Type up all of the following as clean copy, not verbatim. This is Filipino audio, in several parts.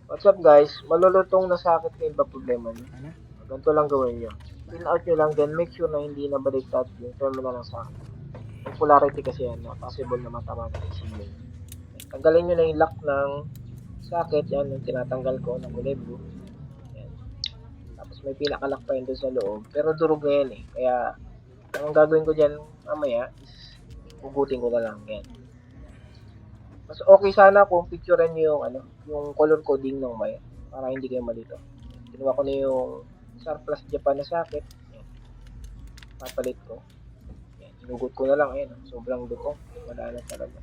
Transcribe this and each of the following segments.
What's up guys? Malulutong nasakit kayo ba problema niyo? Ano? Ganito lang gawin niyo. Pin out niyo lang then make sure na hindi na baliktad yung terminal ng sakit. May polarity kasi yan na possible na matama ng ECU. Tanggalin niyo na yung lock ng socket. Yan yung tinatanggal ko ng kulay blue. Yan. Tapos may pinakalock pa yun doon sa loob. Pero durog na yan eh. Kaya ang gagawin ko dyan mamaya is hugutin ko na lang. Yan. Mas okay sana kung picturean niyo yung yung color coding ng wire para hindi kayo malito. Kinuha ko na yung surplus Japan na socket. Yan. Papalit ko. Yan. Hinugot ko na lang. Ayan. Sobrang dutong. Wala na talaga.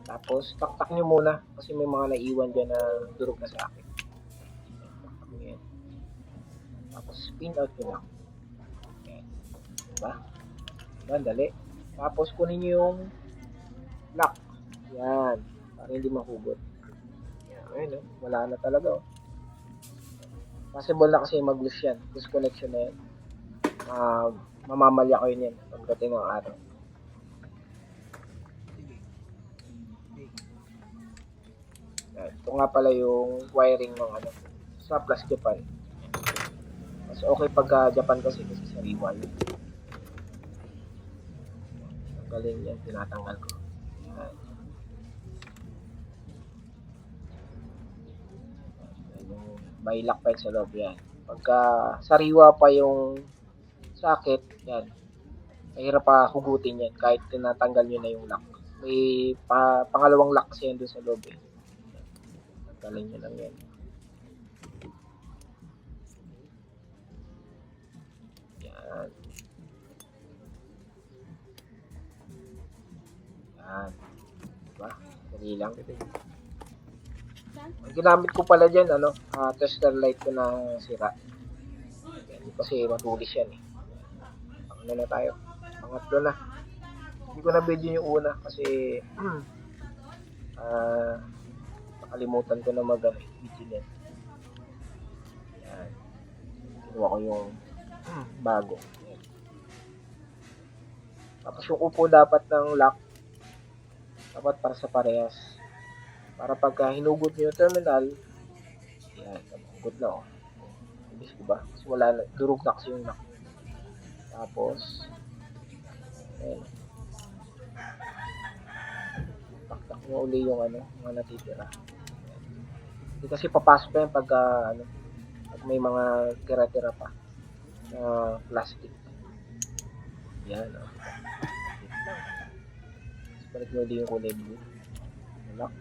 Tapos, taktak nyo muna kasi may mga naiwan dyan na durog na socket. Yan. Taktak nyo yan. Tapos, pin out nyo lang. Yan. Diba? Dali. Tapos, kunin nyo yung lock. Yan. Para hindi mahugot. Yan. Ayun, wala na talaga. Possible na kasi mag-loose yan. Loose connection na yan. Mamamalya kayo niyan pagdating ng araw. Yan. Ito nga pala yung wiring ng sa Plus Japan. Mas okay pagka Japan kasi sariwa yun. Ang galing yan. Tinatanggal ko. Yan. May lock pa sa loob yan. Pagka sariwa pa yung socket, yan. Mahirap pa hugutin yan kahit tinatanggal nyo na yung lock. May pangalawang lock kasi yan doon sa loob eh. Tanggalin nyo lang yan. Yan. Yan. Diba? Dali lang. Ang ginamit ko pala dyan, tester light ko na sira. Yan, kasi matulis yan eh. Ano na tayo? Pangatlo na. Hindi ko na video yung una kasi nakalimutan ko na video yan. Yan. Kinuha ko yung bago. Yan. Tapos yung upo dapat ng lock dapat para sa parehas. Para pagka hinugot nyo yung terminal, yan, hugot na oh. Ibig ko ba? Kasi wala na, durog na kasi yung lock. Tapos, ayan. Taktak nyo uli yung mga natitira. Hindi kasi papasok pa yan pagka, pag may mga tira-tira pa na plastic. Yan, oh. Tapos balik nyo uli yung kulay blue. Lock.